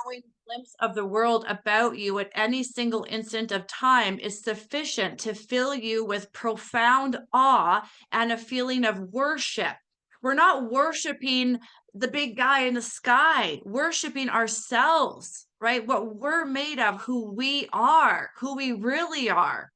knowing glimpse of the world about you at any single instant of time is sufficient to fill you with profound awe and a feeling of worship. We're not worshiping the big guy in the sky, worshiping ourselves, right? What we're made of, who we are, who we really are.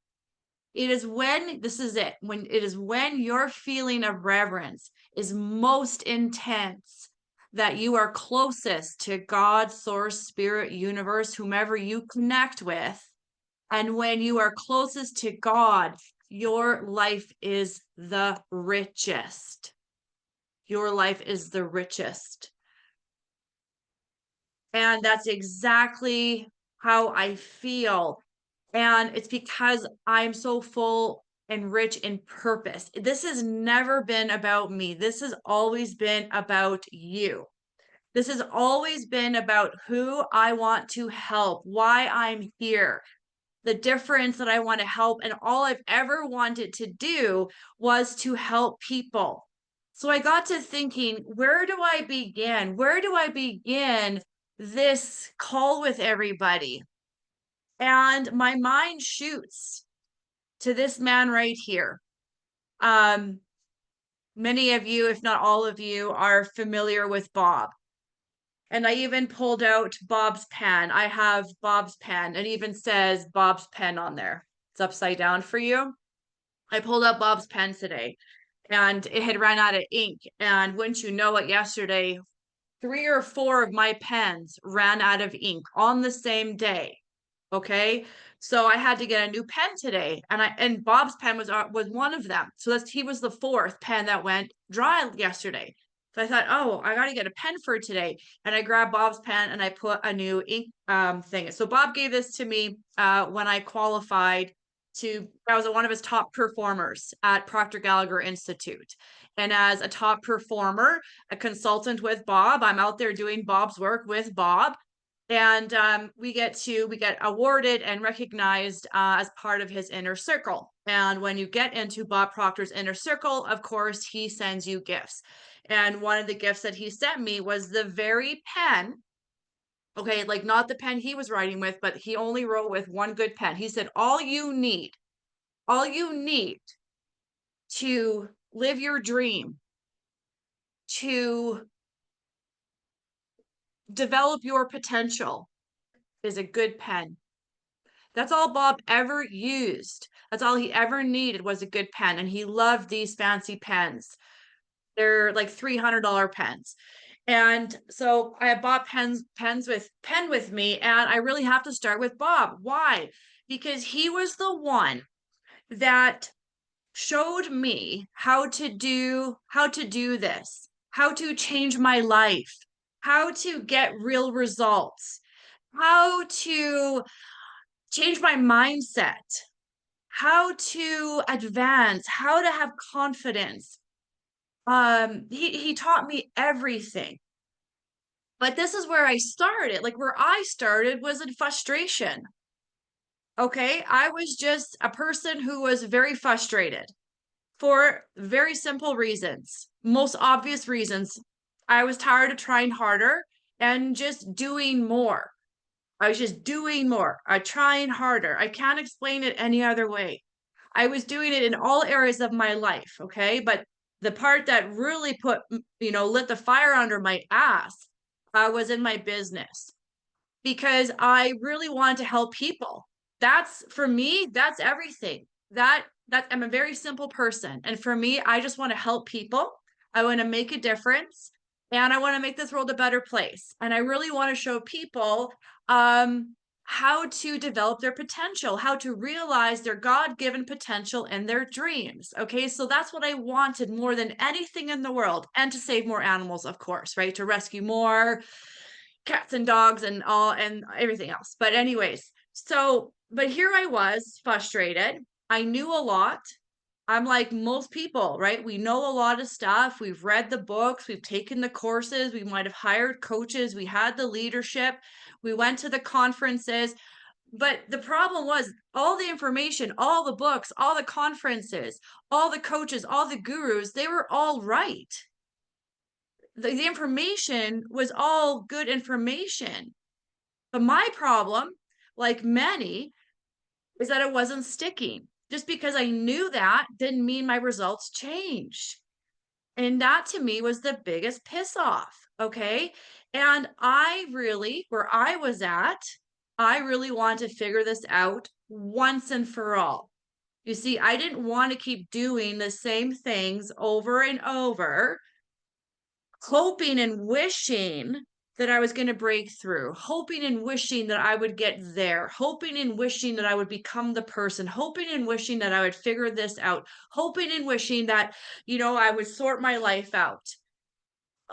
It is when, this is it, when it is when your feeling of reverence is most intense that you are closest to God, source, spirit, universe, whomever you connect with. And when you are closest to God, your life is the richest. Your life is the richest. And that's exactly how I feel. And it's because I'm so full and rich in purpose. This has never been about me. This has always been about you. This has always been about who I want to help, why I'm here, the difference that I want to help. And all I've ever wanted to do was to help people. So I got to thinking, where do I begin? Where do I begin this call with everybody? And my mind shoots to this man right here. Um, Many of you, if not all of you, are familiar with Bob. And I even pulled out Bob's pen. I have Bob's pen. It even says Bob's pen on there. It's upside down for you. I pulled up Bob's pen today and it had run out of ink. And wouldn't you know it, yesterday, 3 or 4 of my pens ran out of ink on the same day. Okay. So I had to get a new pen today, and Bob's pen was one of them. So he was the 4th pen that went dry yesterday. So I thought, oh, I got to get a pen for today. And I grabbed Bob's pen and I put a new ink thing. So Bob gave this to me when I qualified to, I was one of his top performers at Proctor Gallagher Institute. And as a top performer, a consultant with Bob, I'm out there doing Bob's work with Bob. And we get awarded and recognized as part of his inner circle. And when you get into Bob Proctor's inner circle, of course, he sends you gifts. And one of the gifts that he sent me was the very pen. Okay, like not the pen he was writing with, but he only wrote with one good pen. He said, all you need to live your dream, to develop your potential, is a good pen. That's all Bob ever used. That's all he ever needed was a good pen. And he loved these fancy pens. They're like $300 pens. And so I have bought pen with me, and I really have to start with Bob. Why? Because he was the one that showed me how to do this, how to change my life, how to get real results, how to change my mindset, how to advance, how to have confidence. He taught me everything. But this is where I started. Like where I started was in frustration. Okay, I was just a person who was very frustrated for very simple reasons, most obvious reasons. I was tired of trying harder and just doing more. I was just doing more, trying harder. I can't explain it any other way. I was doing it in all areas of my life, okay? But the part that really lit the fire under my ass was in my business because I really wanted to help people. That's for me, that's everything. That I'm a very simple person. And for me, I just want to help people. I want to make a difference and I want to make this world a better place. And I really want to show people how to develop their potential, how to realize their God-given potential and their dreams. Okay, so that's what I wanted more than anything in the world, and to save more animals, of course, right? To rescue more cats and dogs and all and everything else. But anyways, but here I was frustrated. I knew a lot. I'm like most people, right? We know a lot of stuff. We've read the books, we've taken the courses, we might have hired coaches, we had the leadership, we went to the conferences. But the problem was all the information, all the books, all the conferences, all the coaches, all the gurus, they were all right. The information was all good information. But my problem, like many, is that it wasn't sticking. Just because I knew that didn't mean my results changed. And that to me was the biggest piss off. Okay. And I really, where I was at, I really wanted to figure this out once and for all. You see, I didn't want to keep doing the same things over and over, hoping and wishing that I was going to break through, hoping and wishing that I would get there, hoping and wishing that I would become the person, hoping and wishing that I would figure this out, hoping and wishing that, I would sort my life out.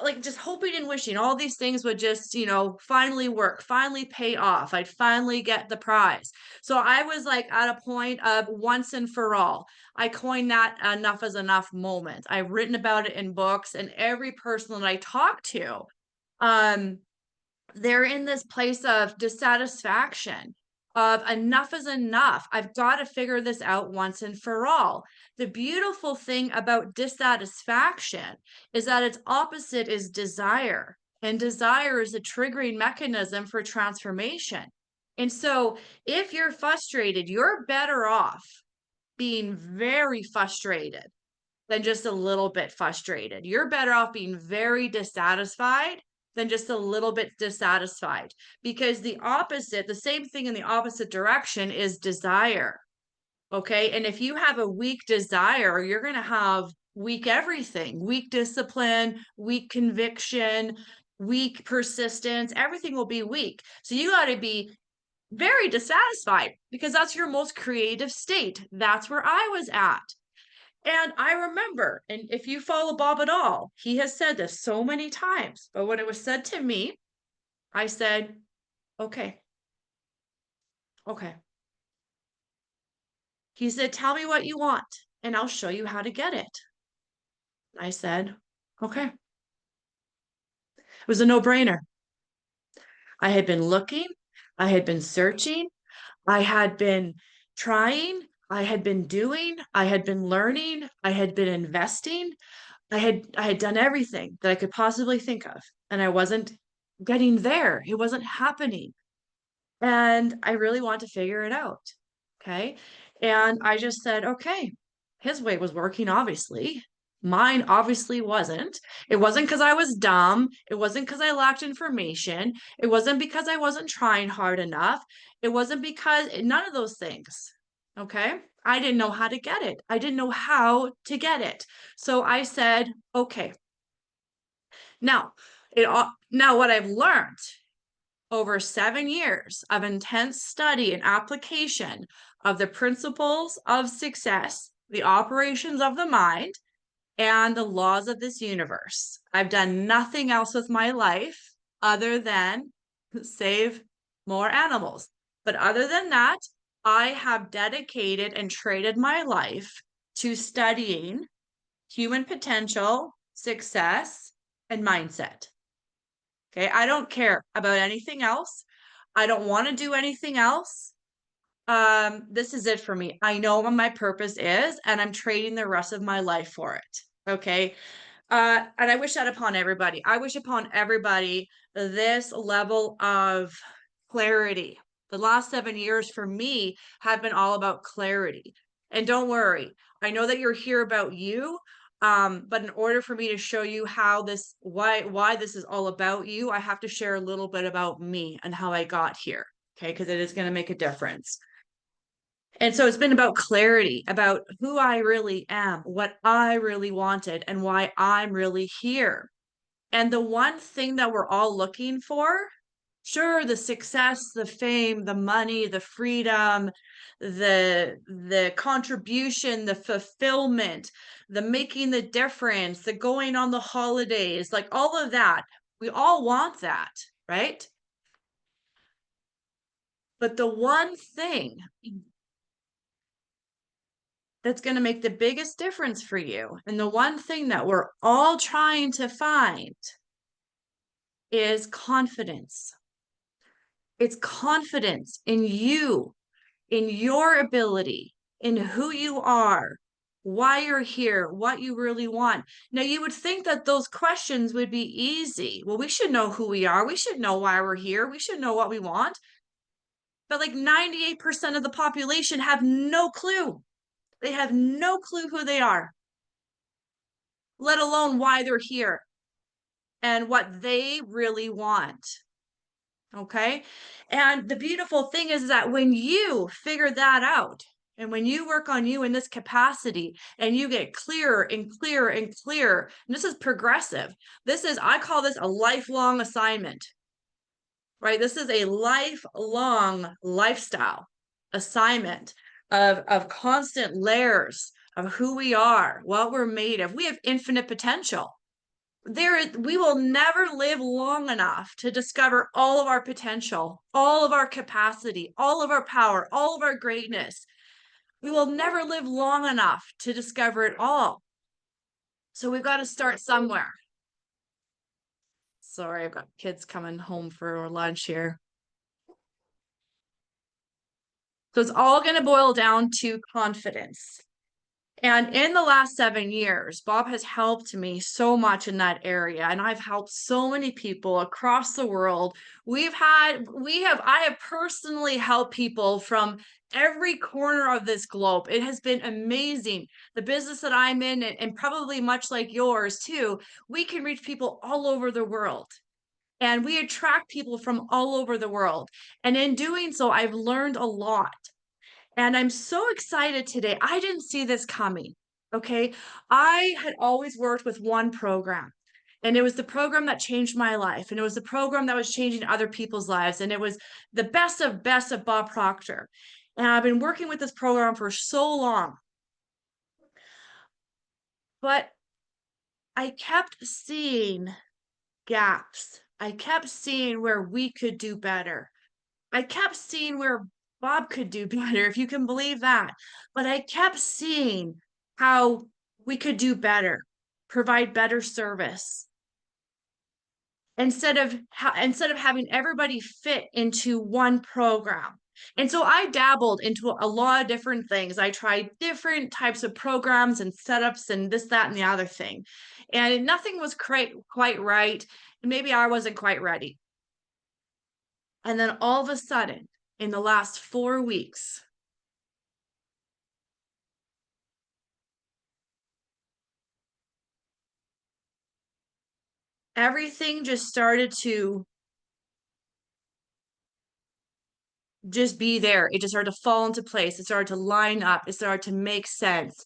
Like just hoping and wishing all these things would just, finally work, finally pay off. I'd finally get the prize. So I was like at a point of once and for all. I coined that enough is enough moment. I've written about it in books, and every person that I talk to, um, they're in this place of dissatisfaction, of enough is enough. I've got to figure this out once and for all. The beautiful thing about dissatisfaction is that its opposite is desire, and desire is a triggering mechanism for transformation. And so if you're frustrated, you're better off being very frustrated than just a little bit frustrated. You're better off being very dissatisfied than just a little bit dissatisfied, because the opposite, the same thing in the opposite direction, is desire. Okay. And if you have a weak desire, you're going to have weak everything, weak discipline, weak conviction, weak persistence. Everything will be weak. So you got to be very dissatisfied, because that's your most creative state. That's where I was at. And I remember, and if you follow Bob at all, he has said this so many times, but when it was said to me, I said, okay, okay. He said, tell me what you want and I'll show you how to get it. I said, okay. It was a no-brainer. I had been looking, I had been searching, I had been trying, I had been doing, I had been learning, I had been investing. I had done everything that I could possibly think of, and I wasn't getting there. It wasn't happening. And I really want to figure it out. Okay. And I just said, okay, his way was working, obviously. Mine obviously wasn't. It wasn't because I was dumb. It wasn't because I lacked information. It wasn't because I wasn't trying hard enough. It wasn't because none of those things. Okay. I didn't know how to get it. I didn't know how to get it. So I said, okay. Now, now what I've learned over 7 years of intense study and application of the principles of success, the operations of the mind, and the laws of this universe. I've done nothing else with my life other than save more animals. But other than that, I have dedicated and traded my life to studying human potential, success, and mindset. Okay. I don't care about anything else. I don't want to do anything else. This is it for me. I know what my purpose is, and I'm trading the rest of my life for it. Okay. And I wish that upon everybody. I wish upon everybody this level of clarity. The last 7 years for me have been all about clarity. And don't worry, I know that you're here about you. But in order for me to show you how this, why this is all about you, I have to share a little bit about me and how I got here. Okay, because it is going to make a difference. And so it's been about clarity, about who I really am, what I really wanted, and why I'm really here. And the one thing that we're all looking for, sure, the success, the fame, the money, the freedom, the contribution, the fulfillment, the making the difference, the going on the holidays, like all of that. We all want that, right? But the one thing that's going to make the biggest difference for you, and the one thing that we're all trying to find, is confidence. It's confidence in you, in your ability, in who you are, why you're here, what you really want. Now, you would think that those questions would be easy. Well, we should know who we are. We should know why we're here. We should know what we want. But like 98% of the population have no clue. They have no clue who they are, let alone why they're here and what they really want. Okay. And the beautiful thing is that when you figure that out, and when you work on you in this capacity and you get clearer and clearer and clearer, and this is progressive. This is, I call this a lifelong assignment, right? This is a lifelong lifestyle assignment of constant layers of who we are, what we're made of. We have infinite potential. We will never live long enough to discover all of our potential, all of our capacity, all of our power, all of our greatness. We will never live long enough to discover it all. So we've got to start somewhere. Sorry, I've got kids coming home for lunch here. So it's all going to boil down to confidence. And in the last 7 years, Bob has helped me so much in that area. And I've helped so many people across the world. I have personally helped people from every corner of this globe. It has been amazing. The business that I'm in, and probably much like yours too, we can reach people all over the world. And we attract people from all over the world. And in doing so, I've learned a lot. And I'm so excited today. I didn't see this coming. Okay. I had always worked with one program, and it was the program that changed my life. And it was the program that was changing other people's lives. And it was the best of Bob Proctor. And I've been working with this program for so long. But I kept seeing gaps. I kept seeing where we could do better. I kept seeing where Bob could do better, if you can believe that. But I kept seeing how we could do better, provide better service instead of having everybody fit into one program. And so I dabbled into a lot of different things. I tried different types of programs and setups and this, that, and the other thing. And nothing was quite right. Maybe I wasn't quite ready. And then all of a sudden, in the last 4 weeks, everything just started to just be there. It just started to fall into place. It started to line up. It started to make sense.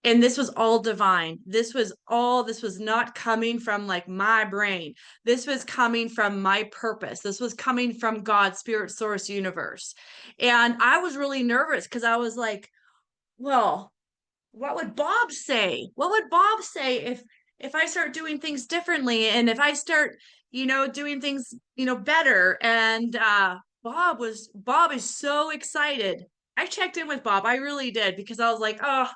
And this was all divine. This was not coming from like my brain. This was coming from my purpose. This was coming from God, spirit, source, universe. And I was really nervous because I was like, well, what would Bob say? What would Bob say if I start doing things differently and if I start, doing things, better? And Bob is so excited. I checked in with Bob. I really did, because I was like, oh,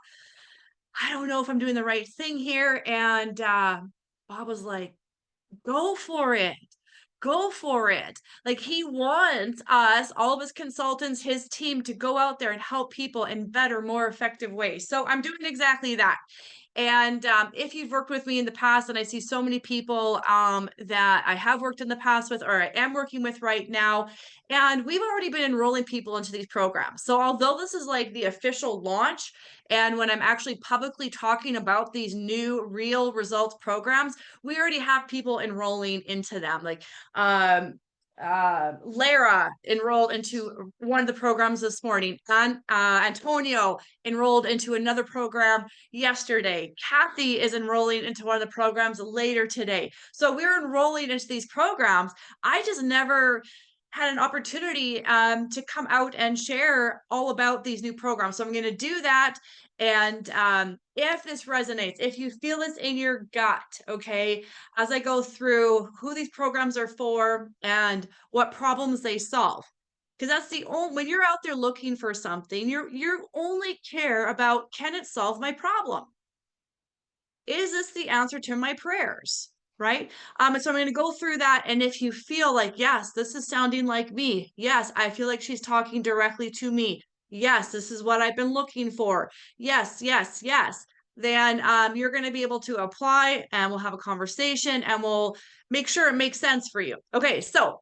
I don't know if I'm doing the right thing here. And Bob was like, go for it. Go for it. Like, he wants us, all of his consultants, his team, to go out there and help people in better, more effective ways. So I'm doing exactly that. And if you've worked with me in the past, and I see so many people that I have worked in the past with, or I am working with right now, and we've already been enrolling people into these programs. So although this is like the official launch, and when I'm actually publicly talking about these new real results programs, we already have people enrolling into them. Like Lara enrolled into one of the programs this morning, and Antonio enrolled into another program yesterday. Kathy is enrolling into one of the programs later today. So we're enrolling into these programs. I just never had an opportunity to come out and share all about these new programs. So I'm going to do that. And if this resonates, if you feel this in your gut, okay, as I go through who these programs are for and what problems they solve. Because that's the only, when you're out there looking for something, you only care about, can it solve my problem? Is this the answer to my prayers? Right? And so I'm going to go through that. And if you feel like, yes, this is sounding like me. Yes, I feel like she's talking directly to me. Yes, this is what I've been looking for. Yes, yes, yes. Then you're going to be able to apply and we'll have a conversation and we'll make sure it makes sense for you. Okay, so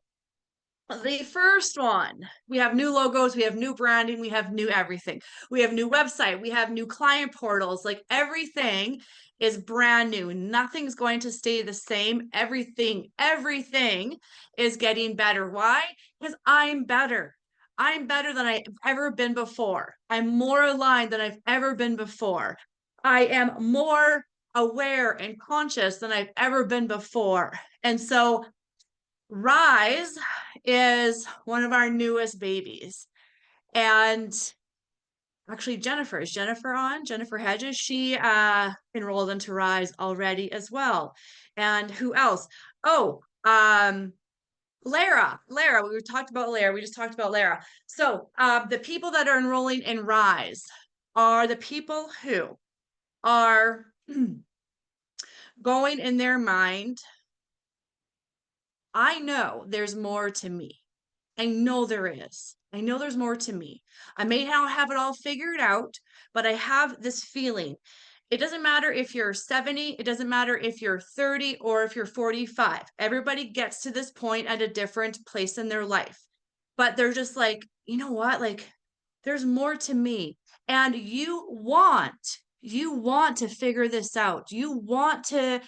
the first one, we have new logos, we have new branding, we have new everything. We have new website, we have new client portals, like everything is brand new. Nothing's going to stay the same. Everything is getting better. Why? Because I'm better. I'm better than I've ever been before. I'm more aligned than I've ever been before. I am more aware and conscious than I've ever been before. And so Rise is one of our newest babies. And actually is Jennifer on? Jennifer Hedges, she enrolled into Rise already as well. And who else? Oh, Lara, we talked about Lara. We just talked about Lara. So the people that are enrolling in Rise are the people who are going in their mind, I know there's more to me. I know there is. I know there's more to me. I may not have it all figured out, but I have this feeling. It doesn't matter if you're 70, it doesn't matter if you're 30 or if you're 45. Everybody gets to this point at a different place in their life. But they're just like, you know what? Like, there's more to me. And you want to figure this out. You want to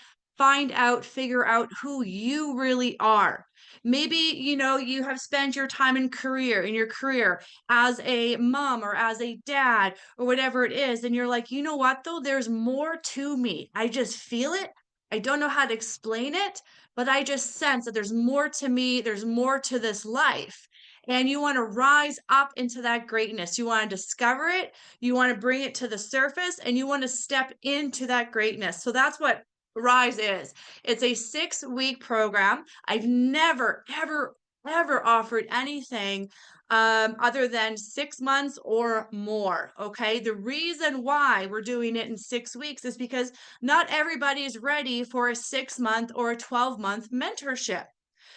figure out who you really are. Maybe, you have spent your time in your career as a mom or as a dad or whatever it is. And you're like, you know what, though? There's more to me. I just feel it. I don't know how to explain it, but I just sense that there's more to me. There's more to this life. And you want to rise up into that greatness. You want to discover it. You want to bring it to the surface and you want to step into that greatness. So that's what Rise is. It's a 6-week program. I've never, ever, ever offered anything other than 6 months or more. Okay. The reason why we're doing it in 6 weeks is because not everybody is ready for a 6-month or a 12-month mentorship.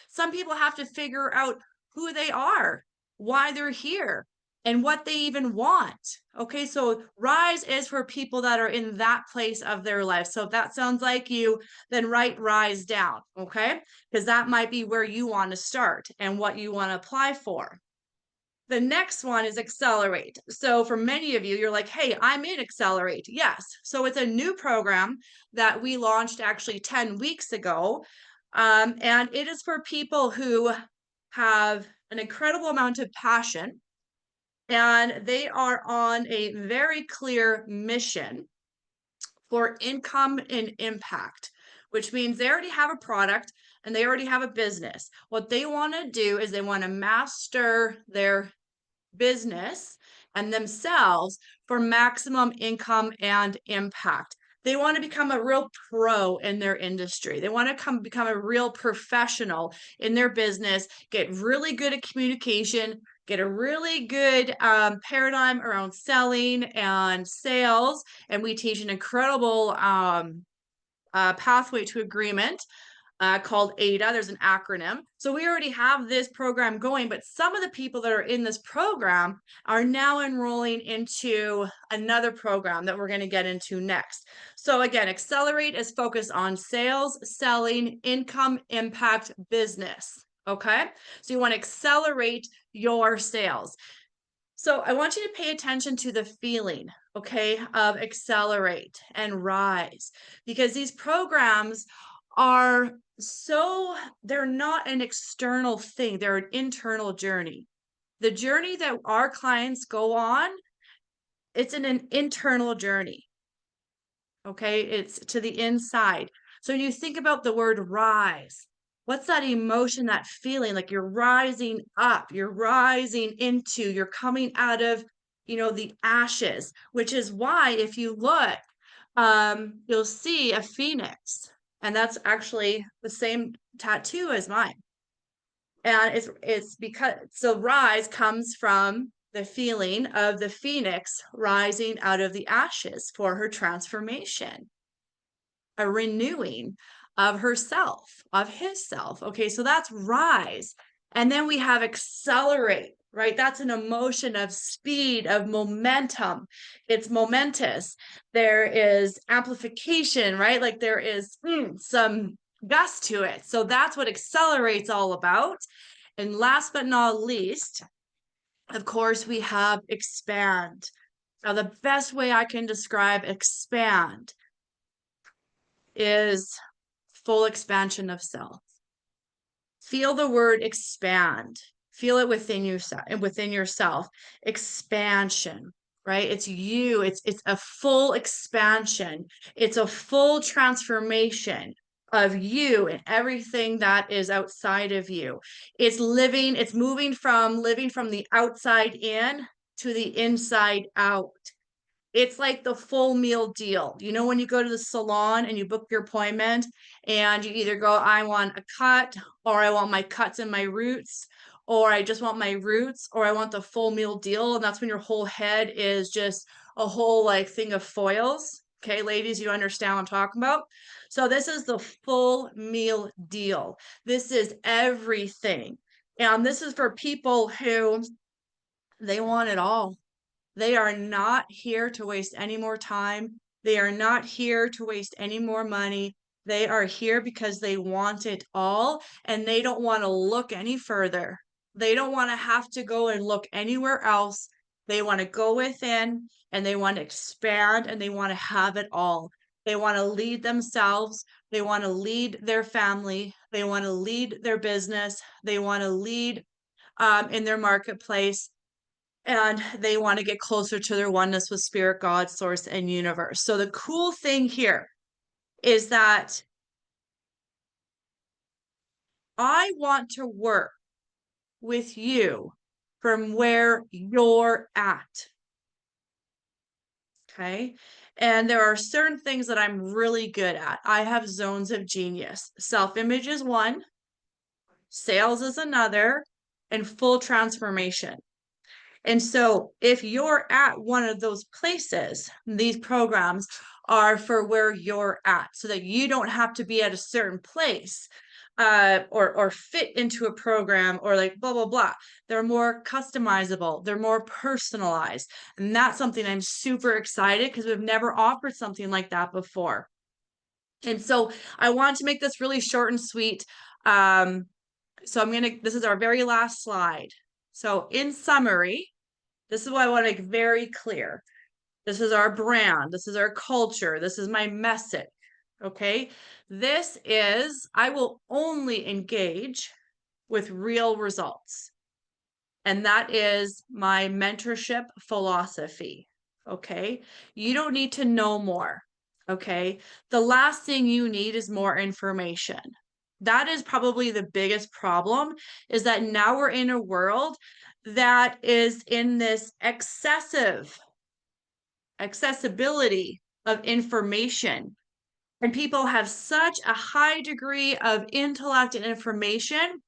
Some people have to figure out who they are, why they're here, and what they even want. Okay, so Rise is for people that are in that place of their life. So if that sounds like you, then write Rise down, okay? Because that might be where you want to start and what you want to apply for. The next one is Accelerate. So for many of you, you're like, hey, I'm in Accelerate. Yes. So it's a new program that we launched actually 10 weeks ago. And it is for people who have an incredible amount of passion and they are on a very clear mission for income and impact, which means they already have a product and they already have a business. What they want to do is they want to master their business and themselves for maximum income and impact. They want to become a real pro in their industry. They want to become a real professional in their business, get really good at communication, get a really good paradigm around selling and sales. And we teach an incredible pathway to agreement called ADA. There's an acronym. So we already have this program going, but some of the people that are in this program are now enrolling into another program that we're going to get into next. So again, Accelerate is focused on sales, selling, income, impact, business. Okay. So you want to accelerate your sales. So I want you to pay attention to the feeling, okay, of Accelerate and Rise, because these programs are they're not an external thing, they're an internal journey. The journey that our clients go on, it's an internal journey. Okay, it's to the inside. So when you think about the word rise, what's that emotion, that feeling? Like you're rising up, you're rising into, you're coming out of, the ashes, which is why if you look, you'll see a phoenix. And that's actually the same tattoo as mine. And it's because so rise comes from the feeling of the phoenix rising out of the ashes for her transformation, a renewing of herself, of his self. Okay, so that's rise. And then we have accelerate. right? That's an emotion of speed, of momentum. It's momentous. There is amplification, right? Like there is some gust to it. So that's what accelerate's all about. And last but not least, of course, we have expand. Now, the best way I can describe expand is full expansion of self. Feel the word expand. Feel it within yourself. Expansion, right? It's you. It's a full expansion. It's a full transformation of you and everything that is outside of you. It's moving from living from the outside in to the inside out. It's like the full meal deal. You know, when you go to the salon and you book your appointment and you either go, I want a cut, or I want my cuts and my roots, or I just want my roots, or I want the full meal deal. And that's when your whole head is just a whole like thing of foils. Okay, ladies, you understand what I'm talking about? So this is the full meal deal. This is everything. And this is for people who they want it all. They are not here to waste any more time. They are not here to waste any more money. They are here because they want it all and they don't want to look any further. They don't want to have to go and look anywhere else. They want to go within and they want to expand and they want to have it all. They want to lead themselves. They want to lead their family. They want to lead their business. They want to lead in their marketplace, and they want to get closer to their oneness with spirit, God, source, and universe. So the cool thing here is that I want to work with you from where you're at. Okay. And there are certain things that I'm really good at. I have zones of genius. Self-image is one, sales is another, and full transformation. And so if you're at one of those places, these programs are for where you're at so that you don't have to be at a certain place or fit into a program or like blah, blah, blah. They're more customizable. They're more personalized. And that's something I'm super excited because we've never offered something like that before. And so I want to make this really short and sweet. So this is our very last slide. So in summary, this is what I want to make very clear. This is our brand. This is our culture. This is my message. Okay. I will only engage with real results. And that is my mentorship philosophy. Okay. You don't need to know more. Okay. The last thing you need is more information. That is probably the biggest problem, is that now we're in a world that is in this accessibility of information. And people have such a high degree of intellect and information,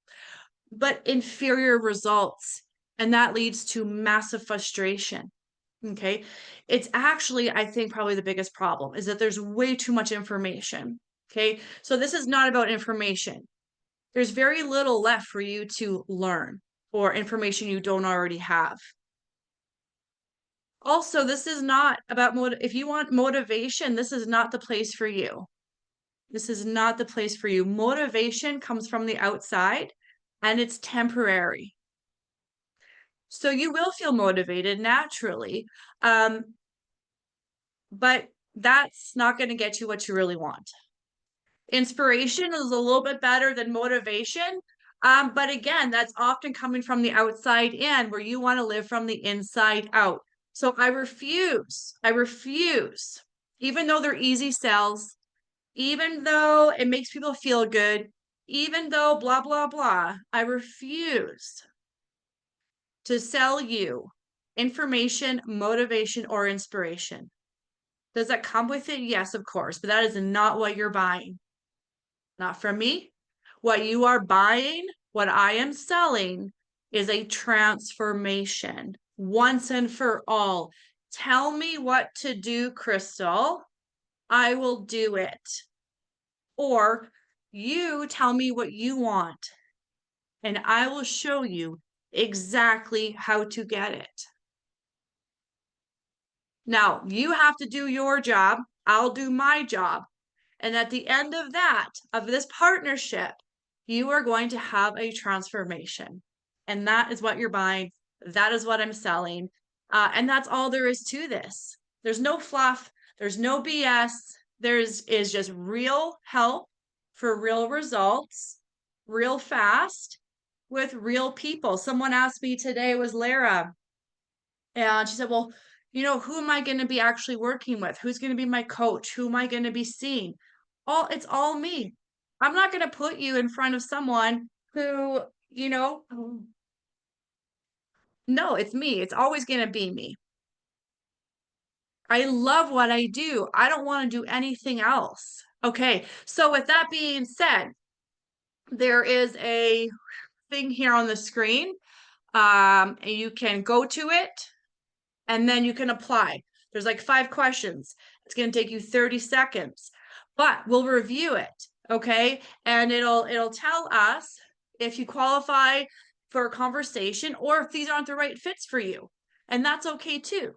but inferior results. And that leads to massive frustration. Okay. It's actually, I think, probably the biggest problem is that there's way too much information. Okay. So this is not about information. There's very little left for you to learn or information you don't already have. Also, this is not about if you want motivation, this is not the place for you. This is not the place for you. Motivation comes from the outside and it's temporary. So you will feel motivated naturally. But that's not going to get you what you really want. Inspiration is a little bit better than motivation. But again, that's often coming from the outside in, where you want to live from the inside out. So I refuse, even though they're easy sells, even though it makes people feel good, even though blah, blah, blah, I refuse to sell you information, motivation, or inspiration. Does that come with it? Yes, of course, but that is not what you're buying. Not from me. What you are buying, what I am selling, is a transformation once and for all. Tell me what to do, Crystal. I will do it. Or you tell me what you want, and I will show you exactly how to get it. Now, you have to do your job, I'll do my job. And at the end of that, of this partnership, you are going to have a transformation. And that is what you're buying. That is what I'm selling. And that's all there is to this. There's no fluff, there's no BS. There's is just real help for real results, real fast with real people. Someone asked me today, was Lara, and she said, well, who am I going to be actually working with? Who's going to be my coach? Who am I going to be seeing? It's all me. I'm not going to put you in front of someone who, no, it's me. It's always going to be me. I love what I do. I don't want to do anything else. Okay. So with that being said, there is a thing here on the screen. And you can go to it and then you can apply. There's like 5 questions. It's going to take you 30 seconds, but we'll review it, okay? And it'll tell us if you qualify for a conversation or if these aren't the right fits for you. And that's okay too,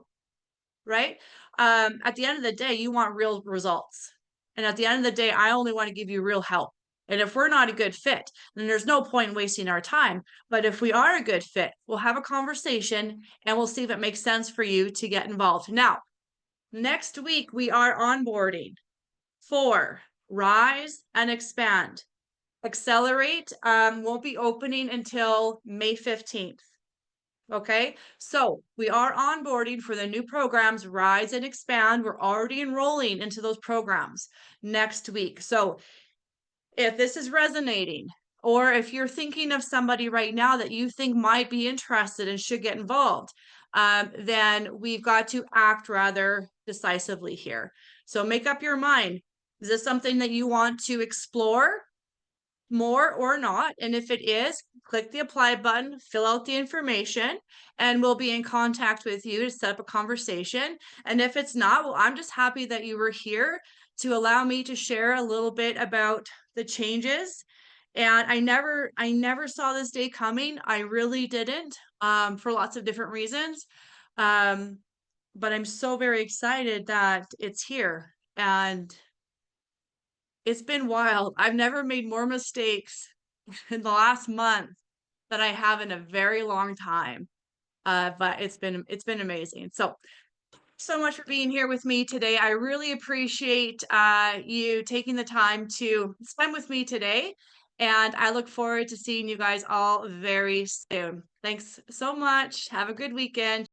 right? At the end of the day, you want real results. And at the end of the day, I only want to give you real help. And if we're not a good fit, then there's no point in wasting our time. But if we are a good fit, we'll have a conversation and we'll see if it makes sense for you to get involved. Now, next week, we are onboarding for Rise and Expand. Accelerate won't be opening until May 15th. Okay, so we are onboarding for the new programs, Rise and Expand. We're already enrolling into those programs next week. So if this is resonating, or if you're thinking of somebody right now that you think might be interested and should get involved, then we've got to act rather decisively here. So make up your mind. Is this something that you want to explore more or not? And if it is, click the apply button, fill out the information, and we'll be in contact with you to set up a conversation. And if it's not, well, I'm just happy that you were here to allow me to share a little bit about the changes. And I never saw this day coming. I really didn't, for lots of different reasons. Um, but I'm so very excited that it's here. And it's been wild. I've never made more mistakes in the last month than I have in a very long time. But it's been amazing. So much for being here with me today. I really appreciate you taking the time to spend with me today. And I look forward to seeing you guys all very soon. Thanks so much. Have a good weekend.